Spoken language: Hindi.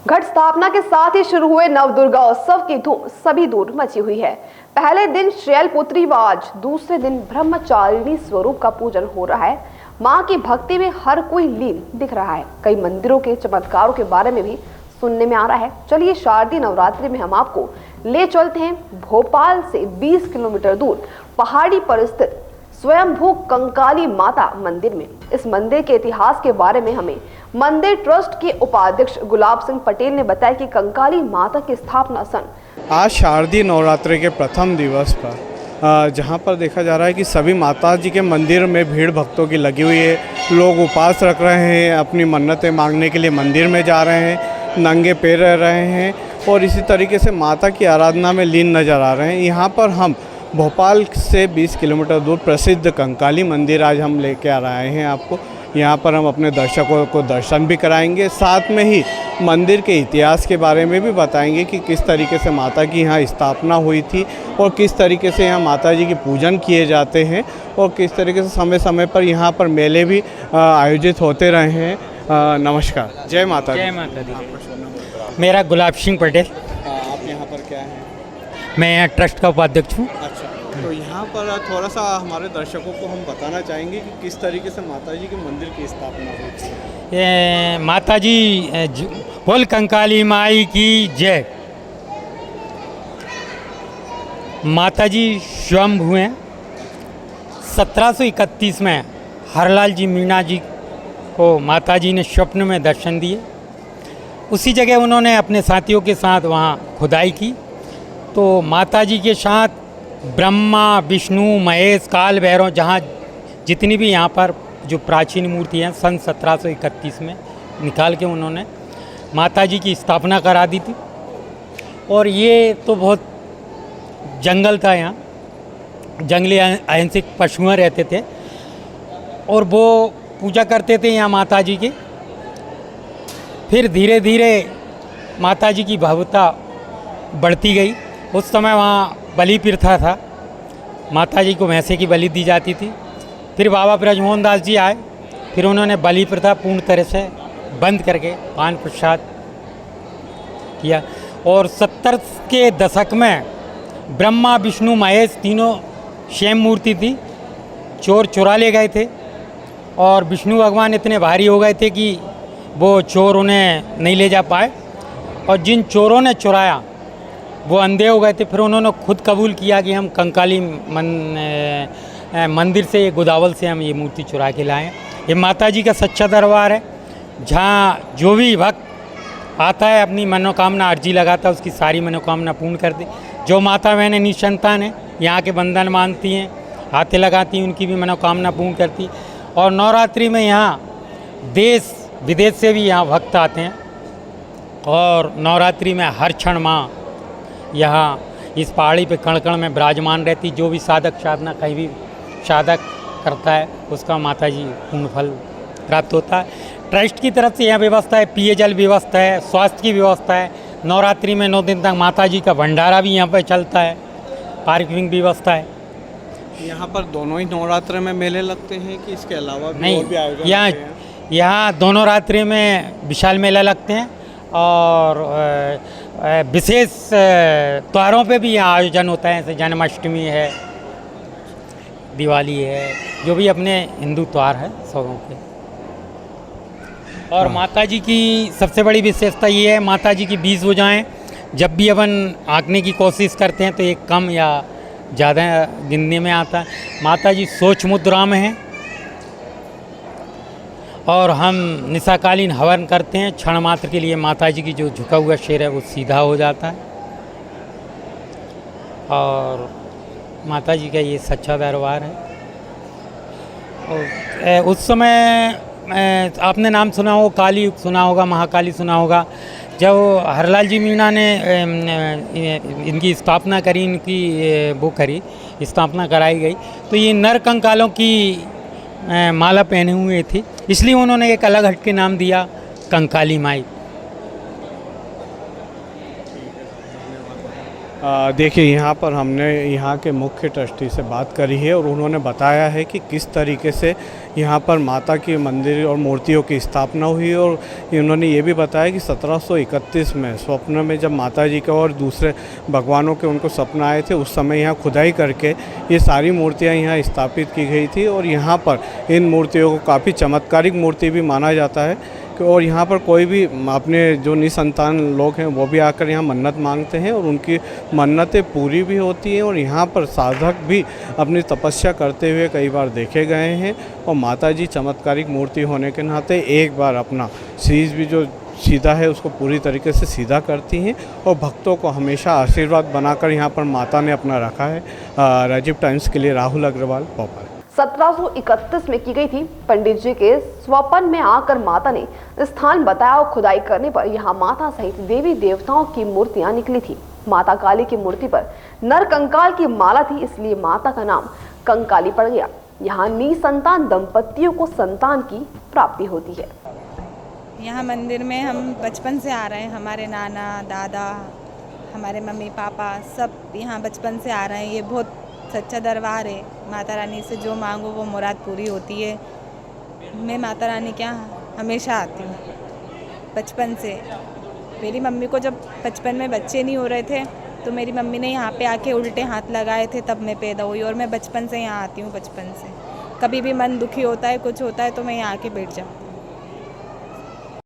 घट स्थापना के साथ ही शुरू हुए नव दुर्गा उत्सव की धूम सभी दूर मची हुई है। पहले दिन शैलपुत्री व आज दूसरे दिन ब्रह्मचारिणी स्वरूप का पूजन हो रहा है। मां की भक्ति में हर कोई लीन दिख रहा है। कई मंदिरों के चमत्कारों के बारे में भी सुनने में आ रहा है। चलिए शारदीय नवरात्रि में हम आपको ले चलते हैं भोपाल से 20 किलोमीटर दूर पहाड़ी पर स्थित स्वयंभू कंकाली माता मंदिर में। इस मंदिर के इतिहास के बारे में हमें मंदिर ट्रस्ट के उपाध्यक्ष गुलाब सिंह पटेल ने बताया कि कंकाली माता की स्थापना सन आज शारदीय नवरात्रि के प्रथम दिवस पर जहां पर देखा जा रहा है कि सभी माता जी के मंदिर में भीड़ भक्तों की लगी हुई है। लोग उपवास रख रहे हैं, अपनी मन्नतें मांगने के लिए मंदिर में जा रहे हैं, नंगे पैर रह रहे हैं और इसी तरीके से माता की आराधना में लीन नज़र आ रहे हैं। यहाँ पर हम भोपाल से 20 किलोमीटर दूर प्रसिद्ध कंकाली मंदिर आज हम लेके आ रहे हैं आपको। यहाँ पर हम अपने दर्शकों को दर्शन भी कराएंगे, साथ में ही मंदिर के इतिहास के बारे में भी बताएंगे कि किस तरीके से माता की यहाँ स्थापना हुई थी और किस तरीके से यहाँ माता जी की पूजन किए जाते हैं और किस तरीके से समय समय पर यहाँ पर मेले भी आयोजित होते रहे हैं। नमस्कार, जय माता दी। जय माता दी। मेरा गुलाब सिंह पटेल। आप यहाँ पर क्या हैं? मैं यहाँ ट्रस्ट का उपाध्यक्ष हूँ। अच्छा, तो यहाँ पर थोड़ा सा हमारे दर्शकों को हम बताना चाहेंगे कि किस तरीके से माता जी के मंदिर की स्थापना हुई थी। ये माता जी बोल कंकाली माई की जय। माता जी स्वयंभू हैं। 1731 में हरलाल जी मीणा जी को माता जी ने स्वप्न में दर्शन दिए। उसी जगह उन्होंने अपने साथियों के साथ वहाँ खुदाई की तो माता जी के साथ ब्रह्मा, विष्णु, महेश, काल भैरव, जहाँ जितनी भी यहाँ पर जो प्राचीन मूर्ति हैं सन 1731 में निकाल के उन्होंने माता जी की स्थापना करा दी थी। और ये तो बहुत जंगल था, यहाँ जंगली अहिंसक पशुएं रहते थे और वो पूजा करते थे यहाँ माता जी की। फिर धीरे धीरे माता जी की भव्यता बढ़ती गई। उस समय वहाँ बलि प्रथा था, माता जी को भैंसे की बलि दी जाती थी। फिर बाबा ब्रजमोहन दास जी आए, फिर उन्होंने बलि प्रथा पूर्ण तरह से बंद करके पान प्रसाद किया। और 70 के दशक में ब्रह्मा, विष्णु, महेश तीनों सेम मूर्ति थी। चोर चुरा ले गए थे और विष्णु भगवान इतने भारी हो गए थे कि वो चोर उन्हें नहीं ले जा पाए और जिन चोरों ने चुराया वो अंधे हो गए थे। फिर उन्होंने खुद कबूल किया कि हम कंकाली मंदिर से, गोदावल से हम ये मूर्ति चुरा के लाए हैं। ये माता जी का सच्चा दरबार है, जहाँ जो भी भक्त आता है अपनी मनोकामना अर्जी लगाता है, उसकी सारी मनोकामना पूर्ण कर दे। जो माता बहनें निसंतान हैं, यहाँ के बंधन मानती हैं, हाथे लगाती हैं, उनकी भी मनोकामना पूर्ण करती। और नवरात्रि में यहाँ देश विदेश से भी यहाँ भक्त आते हैं और नवरात्रि में हर क्षण माँ यहाँ इस पहाड़ी पे कण कण में विराजमान रहती। जो भी साधक साधना कहीं भी साधक करता है उसका माता जी पूर्ण फल प्राप्त होता है। ट्रस्ट की तरफ से यहाँ व्यवस्था है, पेयजल व्यवस्था है, स्वास्थ्य की व्यवस्था है। नवरात्रि में 9 दिन तक माता जी का भंडारा भी यहाँ पर चलता है, पार्किंग व्यवस्था है। यहाँ पर दोनों ही नवरात्र में मेले लगते हैं कि इसके अलावा भी नहीं, और भी आयोजन यहाँ दोनों रात्रि में विशाल मेला लगते हैं और विशेष त्योहारों पे भी यहाँ आयोजन होता है, जैसे जन्माष्टमी है, दिवाली है, जो भी अपने हिंदू त्यौहार है सबों पे। और माता जी की सबसे बड़ी विशेषता ये है, माता जी की 20 भुजाएं। जब भी अपन आंकने की कोशिश करते हैं तो एक कम या ज़्यादा गिनने में आता है। माता जी सोच मुद्रा में हैं और हम निशाकालीन हवन करते हैं। क्षण मात्र के लिए माता जी की जो झुका हुआ सिर है वो सीधा हो जाता है। और माता जी का ये सच्चा दरबार है। और उस समय आपने नाम सुना हो, काली सुना होगा, महाकाली सुना होगा। जब हरलाल जी मीणा ने इनकी स्थापना करी, इनकी वो करी, स्थापना कराई गई, तो ये नर कंकालों की माला पहने हुए थी, इसलिए उन्होंने एक अलग हट के नाम दिया कंकाली माई। देखिए, यहाँ पर हमने यहाँ के मुख्य ट्रस्टी से बात करी है और उन्होंने बताया है कि किस तरीके से यहाँ पर माता के मंदिर और मूर्तियों की स्थापना हुई। और इन्होंने ये भी बताया कि 1731 में स्वप्न में जब माता जी का और दूसरे भगवानों के उनको सपना आए थे, उस समय यहाँ खुदाई करके ये सारी मूर्तियाँ यहाँ स्थापित की गई थी। और यहाँ पर इन मूर्तियों को काफ़ी चमत्कारिक मूर्ति भी माना जाता है। और यहाँ पर कोई भी अपने जो निसंतान लोग हैं वो भी आकर यहाँ मन्नत मांगते हैं और उनकी मन्नतें पूरी भी होती हैं। और यहाँ पर साधक भी अपनी तपस्या करते हुए कई बार देखे गए हैं। और माता जी चमत्कारिक मूर्ति होने के नाते एक बार अपना शीश भी जो सीधा है उसको पूरी तरीके से सीधा करती हैं और भक्तों को हमेशा आशीर्वाद बनाकर यहाँ पर माता ने अपना रखा है। राजीव टाइम्स के लिए राहुल अग्रवाल, भोपाल। 1731 में की गई थी। पंडित जी के स्वप्न में आकर माता ने स्थान बताया और खुदाई करने पर यहाँ माता सहित देवी देवताओं की मूर्तियां निकली थी। माता काली की मूर्ति पर नर कंकाल की माला थी, इसलिए माता का नाम कंकाली पड़ गया। यहाँ निसंतान दंपतियों को संतान की प्राप्ति होती है। यहाँ मंदिर में हम बचपन से आ रहे हैं। हमारे नाना दादा, हमारे मम्मी पापा सब यहाँ बचपन से आ रहे हैं। ये बहुत सच्चा दरबार है। माता रानी से जो मांगो वो मुराद पूरी होती है। मैं माता रानी के यहाँ हमेशा आती हूँ बचपन से। मेरी मम्मी को जब बचपन में बच्चे नहीं हो रहे थे तो मेरी मम्मी ने यहाँ पे आके उल्टे हाथ लगाए थे, तब मैं पैदा हुई। और मैं बचपन से यहाँ आती हूँ। बचपन से कभी भी मन दुखी होता है, कुछ होता है तो मैं यहाँ आके बैठ जाऊँ।